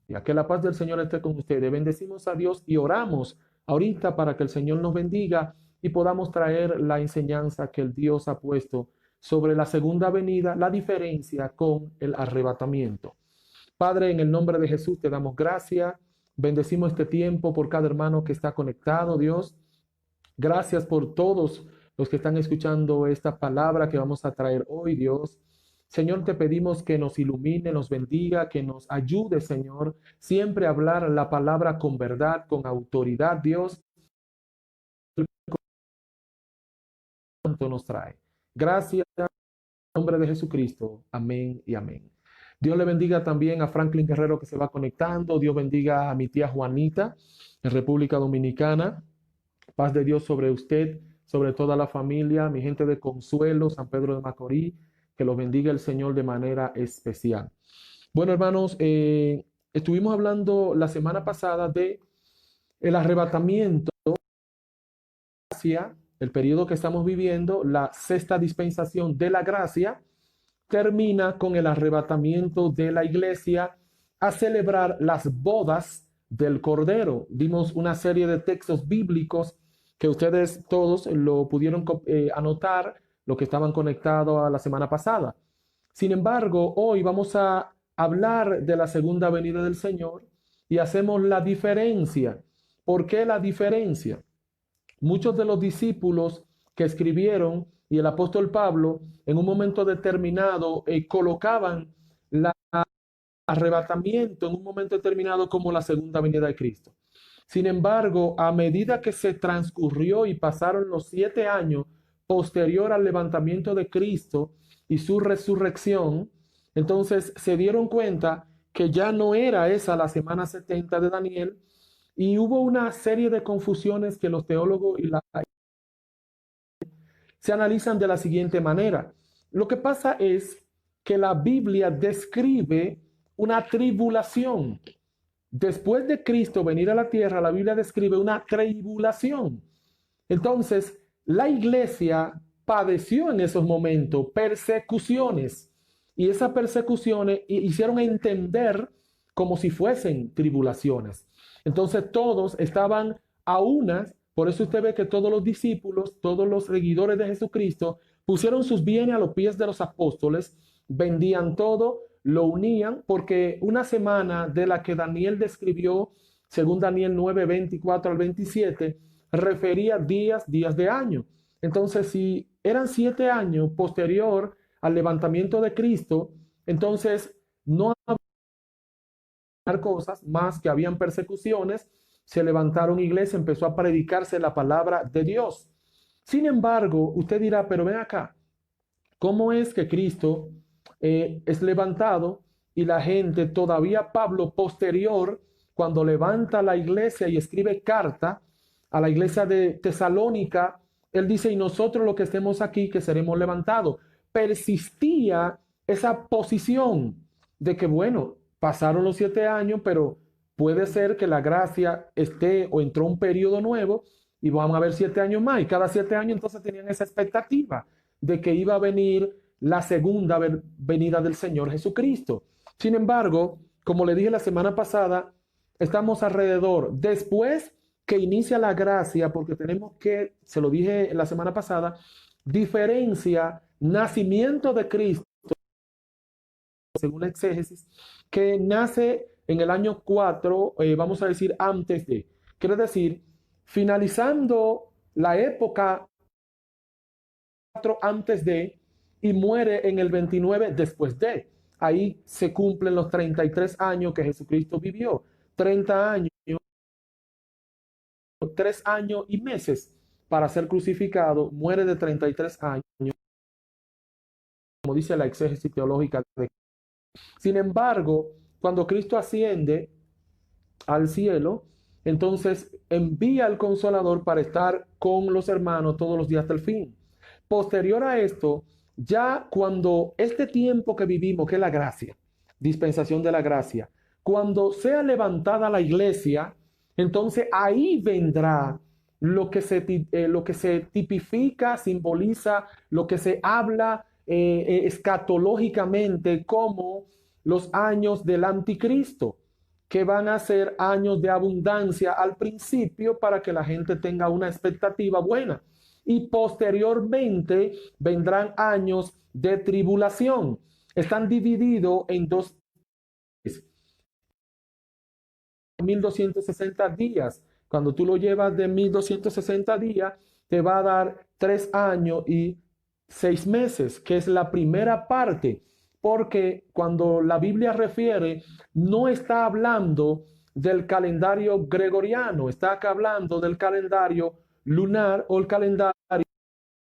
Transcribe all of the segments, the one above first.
Que la paz del Señor esté con ustedes. Bendecimos a Dios y oramos ahorita para que el Señor nos bendiga y podamos traer la enseñanza que el Dios ha puesto sobre la segunda venida, la diferencia con el arrebatamiento. Padre, en el nombre de Jesús te damos gracias. Bendecimos este tiempo por cada hermano que está conectado, Dios. Gracias por todos los que están escuchando esta palabra que vamos a traer hoy, Dios. Señor, te pedimos que nos ilumine, nos bendiga, que nos ayude, Señor, siempre a hablar la palabra con verdad, con autoridad, Dios, cuanto nos trae. Gracias en el nombre de Jesucristo. Amén y amén. Dios le bendiga también a Franklin Guerrero que se va conectando. Dios bendiga a mi tía Juanita en República Dominicana. Paz de Dios sobre usted, sobre toda la familia, mi gente de Consuelo, San Pedro de Macorís, que los bendiga el Señor de manera especial. Bueno, hermanos, estuvimos hablando la semana pasada de el arrebatamiento hacia el periodo que estamos viviendo, la sexta dispensación de la gracia, termina con el arrebatamiento de la iglesia a celebrar las bodas del Cordero. Dimos una serie de textos bíblicos que ustedes todos lo pudieron anotar, lo que estaban conectados a la semana pasada. Sin embargo, hoy vamos a hablar de la segunda venida del Señor y hacemos la diferencia. ¿Por qué la diferencia? Muchos de los discípulos que escribieron y el apóstol Pablo en un momento determinado colocaban el arrebatamiento en un momento determinado como la segunda venida de Cristo. Sin embargo, a medida que se transcurrió y pasaron los 7 años posterior al levantamiento de Cristo y su resurrección, entonces se dieron cuenta que ya no era esa la semana 70 de Daniel y hubo una serie de confusiones que los teólogos se analizan de la siguiente manera. Lo que pasa es que la Biblia describe una tribulación. Después de Cristo venir a la tierra, la Biblia describe una tribulación. Entonces, la iglesia padeció en esos momentos persecuciones y esas persecuciones hicieron entender como si fuesen tribulaciones. Entonces, todos estaban a unas. Por eso usted ve que todos los discípulos, todos los seguidores de Jesucristo, pusieron sus bienes a los pies de los apóstoles, vendían todo, lo unían, porque una semana de la que Daniel describió, según Daniel 9, 24 al 27, refería días de año. Entonces, si eran 7 años posterior al levantamiento de Cristo, entonces no había cosas más que habían persecuciones, se levantaron iglesias, empezó a predicarse la palabra de Dios. Sin embargo, usted dirá, pero ven acá, ¿cómo es que Cristo es levantado y la gente todavía, Pablo, posterior, cuando levanta la iglesia y escribe carta a la iglesia de Tesalónica, él dice, y nosotros los que estemos aquí, que seremos levantados? Persistía esa posición de que, bueno, pasaron los 7 años, pero puede ser que la gracia esté o entró un periodo nuevo y vamos a ver 7 años más. Y cada 7 años entonces tenían esa expectativa de que iba a venir la segunda venida del Señor Jesucristo. Sin embargo, como le dije la semana pasada, estamos alrededor, después que inicia la gracia, porque tenemos que, se lo dije la semana pasada, diferencia nacimiento de Cristo, según la exégesis, que nace en el año 4, vamos a decir antes de, quiere decir, finalizando la época 4 antes de y muere en el 29 después de. Ahí se cumplen los 33 años que Jesucristo vivió. 30 años, 3 años y meses para ser crucificado, muere de 33 años, como dice la exégesis teológica. Sin embargo, cuando Cristo asciende al cielo, entonces envía al Consolador para estar con los hermanos todos los días hasta el fin. Posterior a esto, ya cuando este tiempo que vivimos, que es la gracia, dispensación de la gracia, cuando sea levantada la iglesia, entonces ahí vendrá lo que se tipifica, simboliza, lo que se habla escatológicamente como los años del anticristo. que van a ser años de abundancia al principio para que la gente tenga una expectativa buena. Y posteriormente vendrán años de tribulación. Están divididos en dos, 1260 días. Cuando tú lo llevas de 1260 días, te va a dar 3 años y 6 meses, que es la primera parte, porque cuando la Biblia refiere, no está hablando del calendario gregoriano, está acá hablando del calendario lunar o el calendario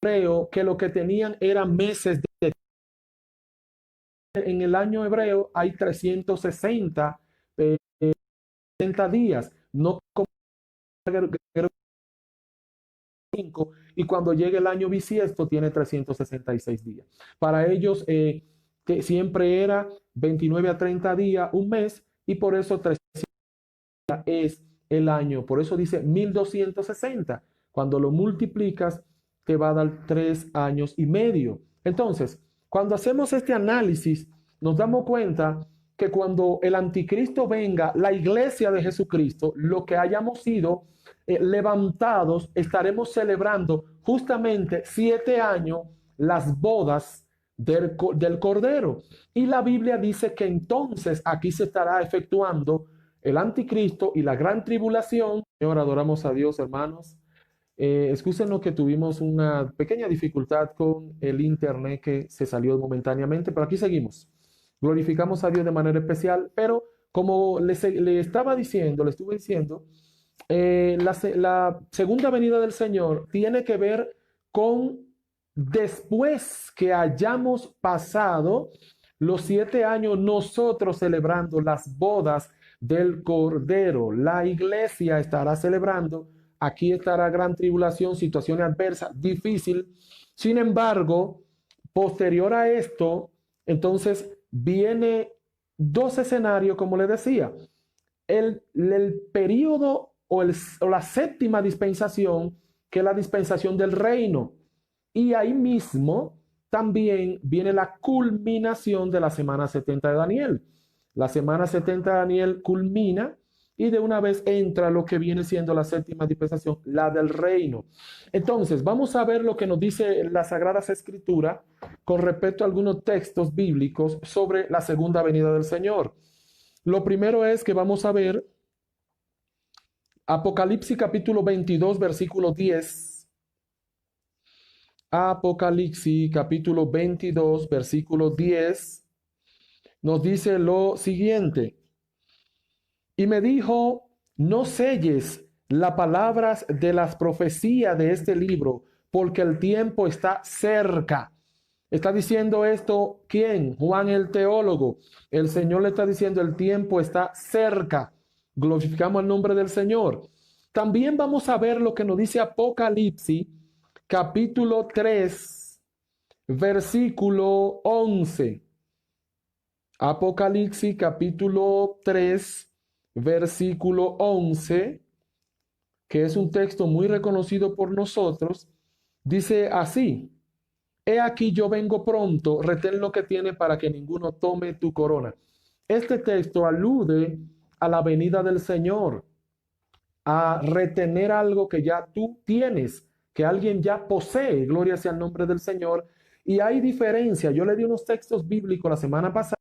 hebreo, que lo que tenían eran meses de... En el año hebreo hay 360 días, no como y cuando llegue el año bisiesto tiene 366 días. Para ellos siempre era 29 a 30 días, un mes, y por eso 300 es el año. Por eso dice 1260. Cuando lo multiplicas, te va a dar 3 años y medio. Entonces, cuando hacemos este análisis, nos damos cuenta que cuando el anticristo venga, la iglesia de Jesucristo, lo que hayamos sido levantados, estaremos celebrando justamente 7 años las bodas del Cordero. Y la Biblia dice que entonces aquí se estará efectuando el anticristo y la gran tribulación. Señor, adoramos a Dios, hermanos. Excúsenos que tuvimos una pequeña dificultad con el internet que se salió momentáneamente, pero aquí seguimos. Glorificamos a Dios de manera especial, pero como le estaba diciendo, le estuve diciendo, la segunda venida del Señor tiene que ver con después que hayamos pasado los 7 años nosotros celebrando las bodas del Cordero. La iglesia estará celebrando, aquí estará gran tribulación, situaciones adversas, difícil. Sin embargo, posterior a esto, entonces viene 2 escenarios, como les decía. El periodo o la séptima dispensación, que es la dispensación del reino. Y ahí mismo también viene la culminación de la semana 70 de Daniel. La semana 70 de Daniel culmina y de una vez entra lo que viene siendo la séptima dispensación, la del reino. Entonces, vamos a ver lo que nos dice las Sagradas Escrituras con respecto a algunos textos bíblicos sobre la segunda venida del Señor. Lo primero es que vamos a ver Apocalipsis capítulo 22, versículo 10. Apocalipsis capítulo 22, versículo 10, nos dice lo siguiente. Y me dijo, no selles las palabras de las profecías de este libro, porque el tiempo está cerca. Está diciendo esto, ¿quién? Juan el teólogo. El Señor le está diciendo, el tiempo está cerca. Glorificamos el nombre del Señor. También vamos a ver lo que nos dice Apocalipsis, capítulo 3, versículo 11. Apocalipsis, capítulo 3, versículo 11, que es un texto muy reconocido por nosotros, dice así: He aquí yo vengo pronto, retén lo que tiene para que ninguno tome tu corona. Este texto alude a la venida del Señor, a retener algo que ya tú tienes, que alguien ya posee. Gloria sea el nombre del Señor. Y hay diferencia. Yo le di unos textos bíblicos la semana pasada.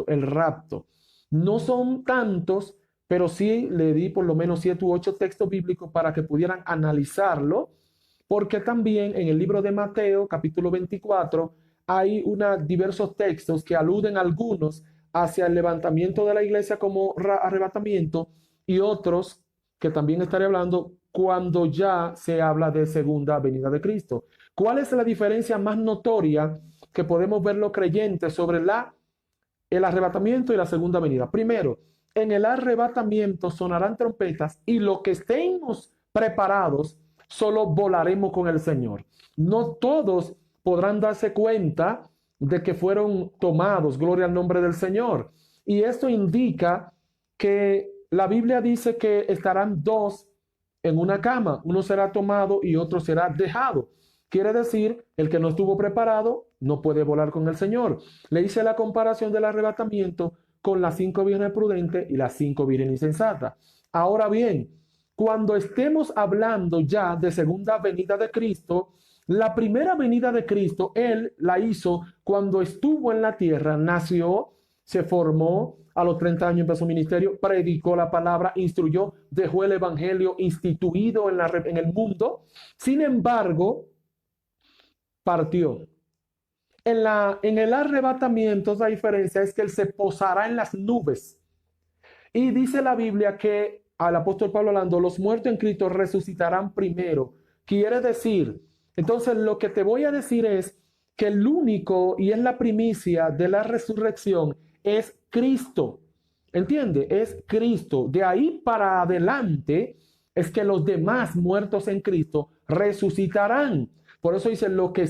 El rapto. No son tantos, pero sí le di por lo menos 7 u 8 textos bíblicos para que pudieran analizarlo, porque también en el libro de Mateo, capítulo 24, hay diversos textos que aluden algunos hacia el levantamiento de la iglesia como arrebatamiento y otros que también estaré hablando cuando ya se habla de segunda venida de Cristo. ¿Cuál es la diferencia más notoria que podemos ver los creyentes sobre el arrebatamiento y la segunda venida? Primero, en el arrebatamiento sonarán trompetas y lo que estemos preparados solo volaremos con el Señor. No todos podrán darse cuenta de que fueron tomados. Gloria al nombre del Señor. Y esto indica que la Biblia dice que estarán 2 en una cama. Uno será tomado y otro será dejado. Quiere decir, el que no estuvo preparado no puede volar con el Señor. Le hice la comparación del arrebatamiento con las 5 vírgenes prudentes y las 5 vírgenes insensatas. Ahora bien, cuando estemos hablando ya de segunda venida de Cristo, la primera venida de Cristo, Él la hizo cuando estuvo en la tierra, nació, se formó, a los 30 años empezó su ministerio, predicó la palabra, instruyó, dejó el evangelio instituido en el mundo. Sin embargo, partió. En el arrebatamiento, la diferencia es que Él se posará en las nubes. Y dice la Biblia que al apóstol Pablo hablando, los muertos en Cristo resucitarán primero. Quiere decir, entonces lo que te voy a decir es que el único y es la primicia de la resurrección es Cristo. ¿Entiende? Es Cristo. De ahí para adelante es que los demás muertos en Cristo resucitarán. Por eso dice, los que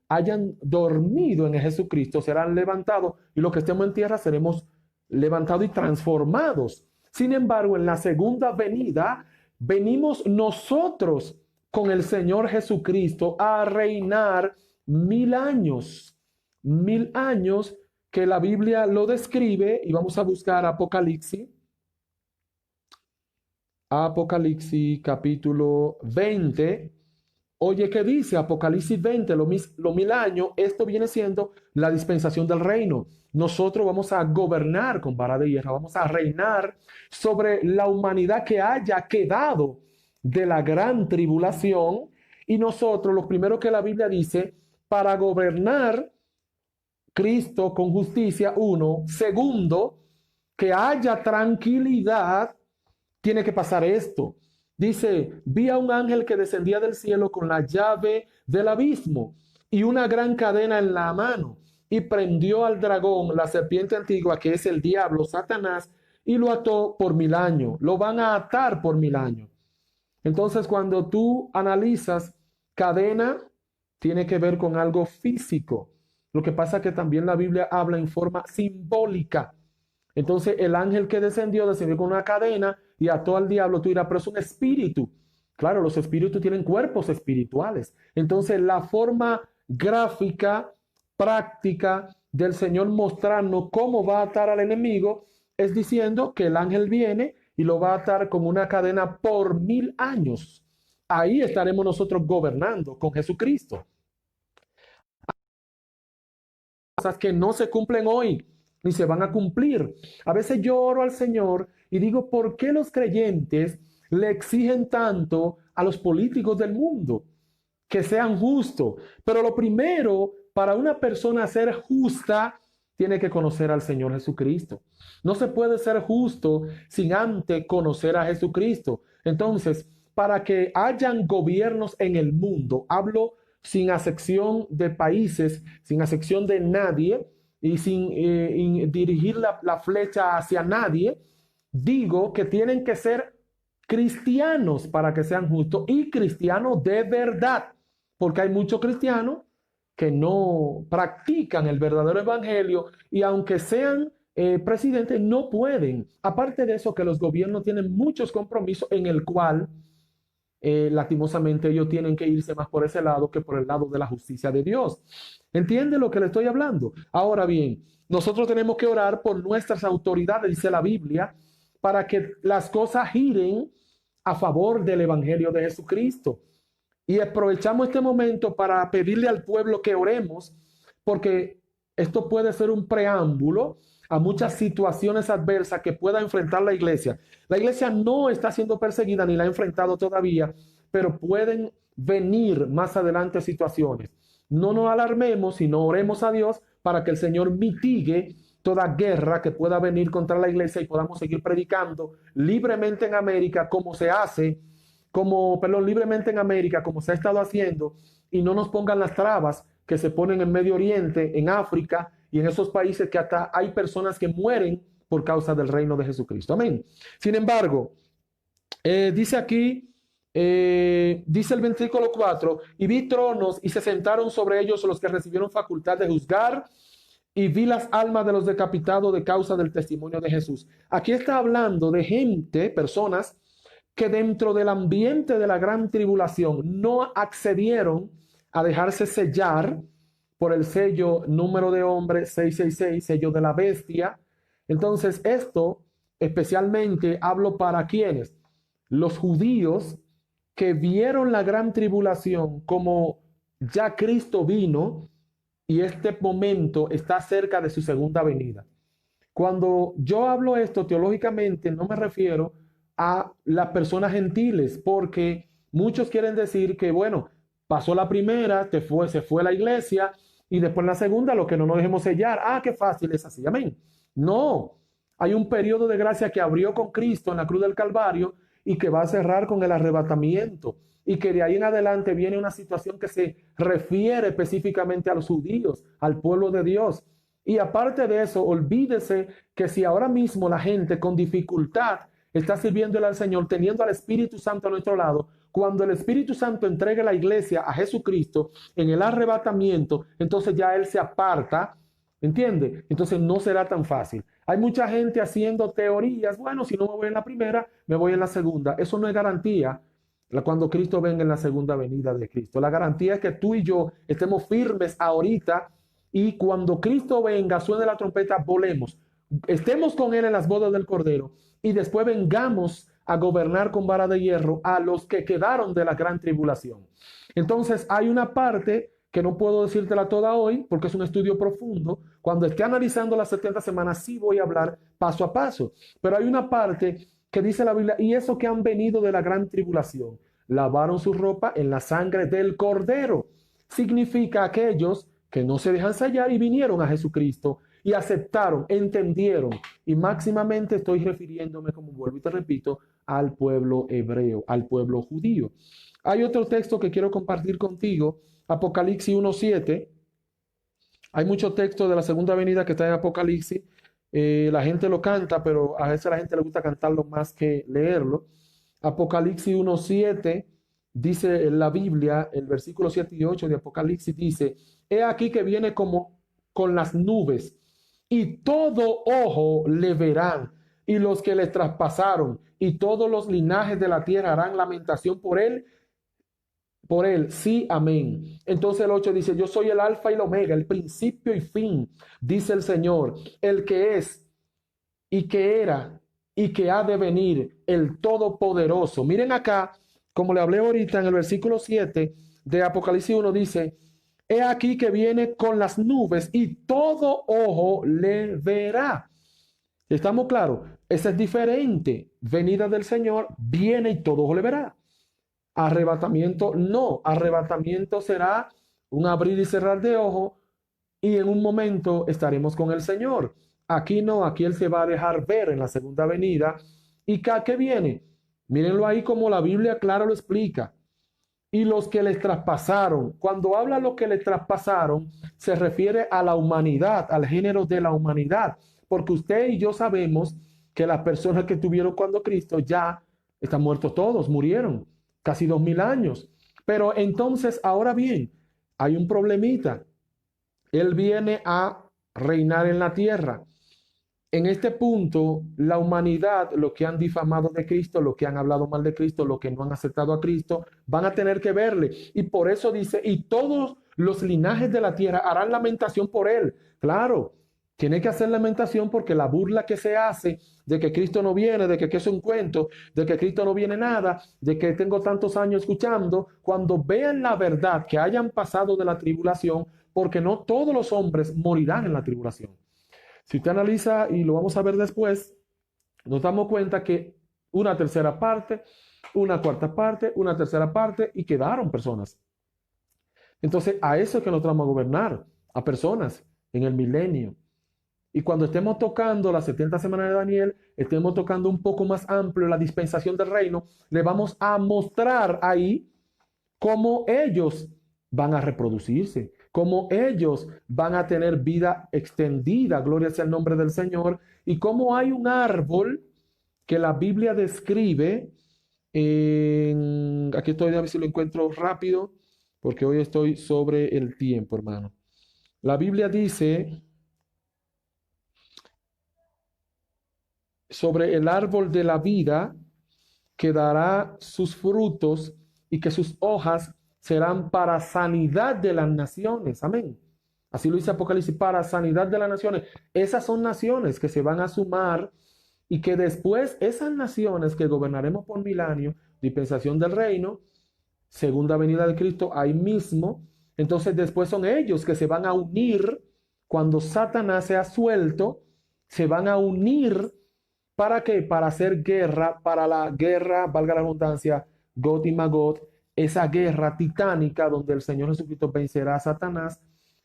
hayan dormido en Jesucristo serán levantados y los que estemos en tierra seremos levantados y transformados. Sin embargo, en la segunda venida venimos nosotros con el Señor Jesucristo a reinar 1000 años. 1000 años que la Biblia lo describe, y vamos a buscar Apocalipsis. Apocalipsis capítulo 20. Oye, ¿qué dice Apocalipsis 20? Los 1000 años, esto viene siendo la dispensación del reino. Nosotros vamos a gobernar con vara de hierro, vamos a reinar sobre la humanidad que haya quedado de la gran tribulación. Y nosotros, lo primero que la Biblia dice, para gobernar Cristo con justicia, uno. Segundo, que haya tranquilidad, tiene que pasar esto. Dice, vi a un ángel que descendía del cielo con la llave del abismo y una gran cadena en la mano, y prendió al dragón, la serpiente antigua, que es el diablo, Satanás, y lo ató por 1000 años. Lo van a atar por 1000 años. Entonces, cuando tú analizas cadena, tiene que ver con algo físico. Lo que pasa es que también la Biblia habla en forma simbólica. Entonces, el ángel que descendió con una cadena y ató al diablo. Tú dirás, pero es un espíritu. Claro, los espíritus tienen cuerpos espirituales. Entonces, la forma gráfica, práctica del Señor mostrarnos cómo va a atar al enemigo es diciendo que el ángel viene y lo va a atar con una cadena por 1000 años. Ahí estaremos nosotros gobernando con Jesucristo. Cosas que no se cumplen hoy ni se van a cumplir. A veces yo oro al Señor y digo, ¿por qué los creyentes le exigen tanto a los políticos del mundo que sean justos? Pero lo primero, para una persona ser justa, tiene que conocer al Señor Jesucristo. No se puede ser justo sin antes conocer a Jesucristo. Entonces, para que hayan gobiernos en el mundo, hablo sin acepción de países, sin acepción de nadie y sin dirigir la flecha hacia nadie, digo que tienen que ser cristianos para que sean justos y cristianos de verdad, porque hay muchos cristianos que no practican el verdadero evangelio y aunque sean presidentes no pueden. Aparte de eso, que los gobiernos tienen muchos compromisos en el cual lastimosamente ellos tienen que irse más por ese lado que por el lado de la justicia de Dios. ¿Entiende lo que le estoy hablando? Ahora bien, nosotros tenemos que orar por nuestras autoridades, dice la Biblia, para que las cosas giren a favor del evangelio de Jesucristo. Y aprovechamos este momento para pedirle al pueblo que oremos, porque esto puede ser un preámbulo a muchas situaciones adversas que pueda enfrentar la iglesia. La iglesia no está siendo perseguida ni la ha enfrentado todavía, pero pueden venir más adelante situaciones. No nos alarmemos, sino oremos a Dios para que el Señor mitigue toda guerra que pueda venir contra la iglesia y podamos seguir predicando libremente en América libremente en América, como se ha estado haciendo, y no nos pongan las trabas que se ponen en Medio Oriente, en África y en esos países que hasta hay personas que mueren por causa del reino de Jesucristo. Amén. Sin embargo, dice aquí, dice el versículo 4, y vi tronos y se sentaron sobre ellos los que recibieron facultad de juzgar, y vi las almas de los decapitados de causa del testimonio de Jesús. Aquí está hablando de gente, personas, que dentro del ambiente de la gran tribulación no accedieron a dejarse sellar por el sello número de hombre 666, sello de la bestia, Entonces, esto especialmente hablo para quienes, los judíos que vieron la gran tribulación como ya Cristo vino y este momento está cerca de su segunda venida. Cuando yo hablo esto teológicamente, no me refiero a las personas gentiles, porque muchos quieren decir que, bueno, pasó la primera, se fue la iglesia, y después la segunda, lo que no nos dejemos sellar. Ah, qué fácil es así, amén. No, hay un periodo de gracia que abrió con Cristo en la cruz del Calvario y que va a cerrar con el arrebatamiento. Y que de ahí en adelante viene una situación que se refiere específicamente a los judíos, al pueblo de Dios. Y aparte de eso, olvídese que si ahora mismo la gente con dificultad está sirviéndole al Señor, teniendo al Espíritu Santo a nuestro lado, cuando el Espíritu Santo entregue la iglesia a Jesucristo en el arrebatamiento, entonces ya Él se aparta, ¿entiende? Entonces no será tan fácil. Hay mucha gente haciendo teorías, bueno, si no me voy en la primera, me voy en la segunda. Eso no es garantía cuando Cristo venga en la segunda venida de Cristo. La garantía es que tú y yo estemos firmes ahorita y cuando Cristo venga, suene la trompeta, volemos. Estemos con Él en las bodas del Cordero y después vengamos a gobernar con vara de hierro a los que quedaron de la gran tribulación. Entonces hay una parte que no puedo decírtela toda hoy porque es un estudio profundo. Cuando esté analizando las 70 semanas sí voy a hablar paso a paso, pero hay una parte que dice la Biblia, y eso que han venido de la gran tribulación, lavaron su ropa en la sangre del Cordero. Significa aquellos que no se dejan sellar y vinieron a Jesucristo y aceptaron, entendieron. Y máximamente estoy refiriéndome, como vuelvo y te repito, al pueblo hebreo, al pueblo judío. Hay otro texto que quiero compartir contigo, Apocalipsis 1:7. Hay mucho texto de la segunda venida que está en Apocalipsis. La gente lo canta, pero a veces a la gente le gusta cantarlo más que leerlo. Apocalipsis 1:7 dice en la Biblia, el versículo 7 y 8 de Apocalipsis dice, he aquí que viene como con las nubes, y todo ojo le verán, y los que le traspasaron, y todos los linajes de la tierra harán lamentación por él, sí, amén. Entonces el 8 dice, yo soy el alfa y el omega, el principio y fin, dice el Señor, el que es y que era y que ha de venir, el Todopoderoso. Miren acá, como le hablé ahorita en el versículo 7 de Apocalipsis 1, dice, he aquí que viene con las nubes y todo ojo le verá. ¿Estamos claros? Ese es diferente. Venida del Señor, viene y todo ojo le verá. Arrebatamiento, no. Arrebatamiento será un abrir y cerrar de ojo y en un momento estaremos con el Señor. Aquí no, aquí Él se va a dejar ver en la segunda venida. ¿Y qué viene? Mírenlo ahí como la Biblia claro lo explica. Y los que les traspasaron, cuando habla los que les traspasaron, se refiere a la humanidad, al género de la humanidad. Porque usted y yo sabemos que las personas que tuvieron cuando Cristo ya están muertos todos, murieron casi 2000 años. Pero entonces, ahora bien, hay un problemita. Él viene a reinar en la tierra. En este punto, la humanidad, los que han difamado de Cristo, los que han hablado mal de Cristo, los que no han aceptado a Cristo, van a tener que verle. Y por eso dice, y todos los linajes de la tierra harán lamentación por él. Claro, tiene que hacer lamentación porque la burla que se hace de que Cristo no viene, de que es un cuento, de que Cristo no viene nada, de que tengo tantos años escuchando, cuando vean la verdad que hayan pasado de la tribulación, porque no todos los hombres morirán en la tribulación. Si usted analiza, y lo vamos a ver después, nos damos cuenta que una tercera parte, una cuarta parte, una tercera parte, y quedaron personas. Entonces, a eso es que nosotros vamos a gobernar, a personas en el milenio. Y cuando estemos tocando las 70 semanas de Daniel, estemos tocando un poco más amplio la dispensación del reino, le vamos a mostrar ahí cómo ellos van a reproducirse, cómo ellos van a tener vida extendida, gloria sea el nombre del Señor, y cómo hay un árbol que la Biblia describe, aquí estoy, a ver si lo encuentro rápido, porque hoy estoy sobre el tiempo, hermano. La Biblia dice sobre el árbol de la vida que dará sus frutos y que sus hojas serán para sanidad de las naciones. Amén. Así lo dice Apocalipsis, para sanidad de las naciones. Esas son naciones que se van a sumar y que después esas naciones que gobernaremos por 1000 años, dispensación del reino, segunda venida de Cristo, ahí mismo, entonces después son ellos que se van a unir cuando Satanás sea suelto, se van a unir ¿para qué? Para hacer guerra, para la guerra, valga la redundancia, Gog y Magog, esa guerra titánica donde el Señor Jesucristo vencerá a Satanás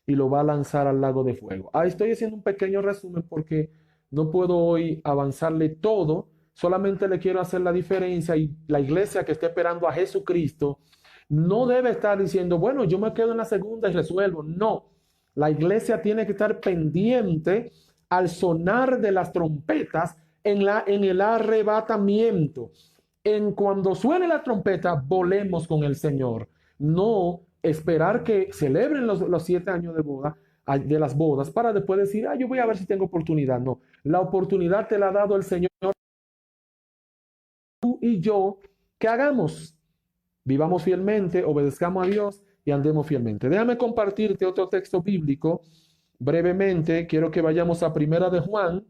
y lo va a lanzar al lago de fuego. Ahí estoy haciendo un pequeño resumen porque no puedo hoy avanzarle todo, solamente le quiero hacer la diferencia y la iglesia que esté esperando a Jesucristo no debe estar diciendo, bueno, yo me quedo en la segunda y resuelvo. No, la iglesia tiene que estar pendiente al sonar de las trompetas en el arrebatamiento. En cuando suene la trompeta, volemos con el Señor. No esperar que celebren los 7 años de boda, de las bodas, para después decir, yo voy a ver si tengo oportunidad. No, la oportunidad te la ha dado el Señor. Tú y yo, ¿qué hagamos? Vivamos fielmente, obedezcamos a Dios y andemos fielmente. Déjame compartirte otro texto bíblico brevemente. Quiero que vayamos a Primera de Juan,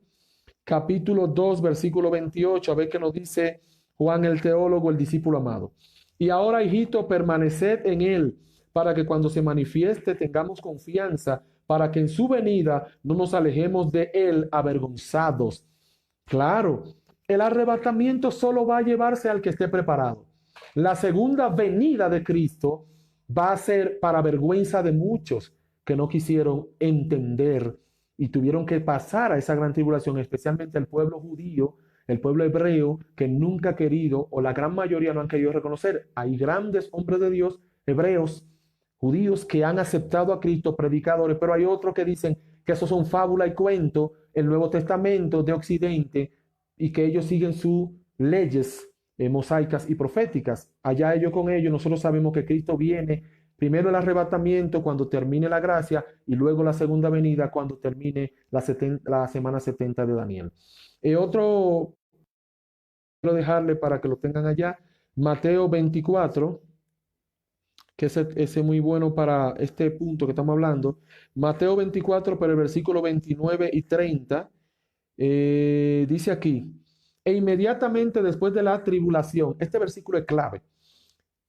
capítulo 2, versículo 28, a ver qué nos dice Juan el teólogo, el discípulo amado. Y ahora, hijito, permaneced en él, para que cuando se manifieste tengamos confianza, para que en su venida no nos alejemos de él avergonzados. Claro, el arrebatamiento solo va a llevarse al que esté preparado. La segunda venida de Cristo va a ser para vergüenza de muchos que no quisieron entender y tuvieron que pasar a esa gran tribulación, especialmente el pueblo judío, el pueblo hebreo, que nunca ha querido, o la gran mayoría no han querido reconocer. Hay grandes hombres de Dios, hebreos, judíos, que han aceptado a Cristo, predicadores, pero hay otros que dicen que eso son fábula y cuento, el Nuevo Testamento de Occidente, y que ellos siguen sus leyes mosaicas y proféticas. Allá ellos con ellos, nosotros sabemos que Cristo viene primero el arrebatamiento cuando termine la gracia y luego la segunda venida cuando termine la semana 70 de Daniel. Otro, quiero dejarle para que lo tengan allá, Mateo 24, que ese es muy bueno para este punto que estamos hablando. Mateo 24, pero el versículo 29 y 30, dice aquí, e inmediatamente después de la tribulación, este versículo es clave.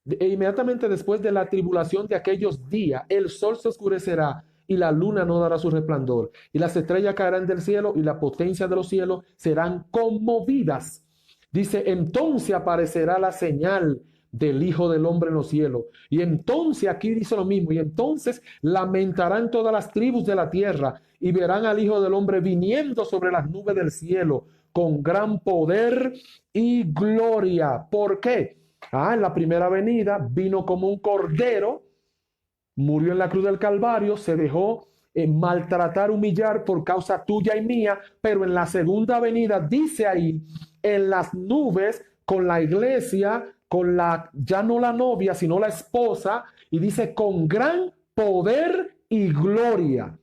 E inmediatamente después de la tribulación de aquellos días, el sol se oscurecerá y la luna no dará su resplandor, y las estrellas caerán del cielo y la potencia de los cielos serán conmovidas. Dice, entonces aparecerá la señal del Hijo del Hombre en los cielos. Y entonces, aquí dice lo mismo, y entonces lamentarán todas las tribus de la tierra y verán al Hijo del Hombre viniendo sobre las nubes del cielo con gran poder y gloria. ¿Por qué? En la primera venida vino como un cordero, murió en la cruz del Calvario, se dejó maltratar, humillar por causa tuya y mía, pero en la segunda venida dice ahí, en las nubes, con la iglesia, con la, ya no la novia, sino la esposa, y dice, con gran poder y gloria.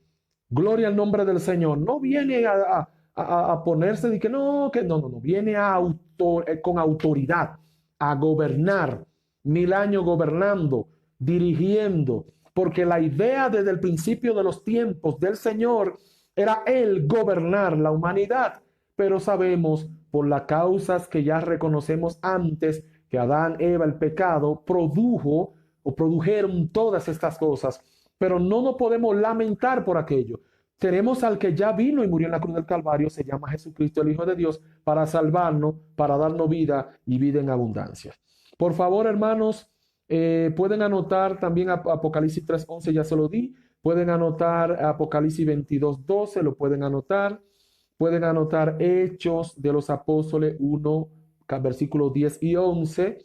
Gloria al nombre del Señor. No viene a ponerse de que no, viene con autoridad a gobernar, 1000 años gobernando, dirigiendo, porque la idea desde el principio de los tiempos del Señor era Él gobernar la humanidad, pero sabemos por las causas que ya reconocemos antes, que Adán, Eva, el pecado, produjeron todas estas cosas, pero no nos podemos lamentar por aquello. Tenemos al que ya vino y murió en la cruz del Calvario, se llama Jesucristo, el Hijo de Dios, para salvarnos, para darnos vida y vida en abundancia. Por favor, hermanos, pueden anotar también Apocalipsis 3:11, ya se lo di. Pueden anotar Apocalipsis 22:12, lo pueden anotar. Pueden anotar Hechos de los Apóstoles 1, versículos 10 y 11.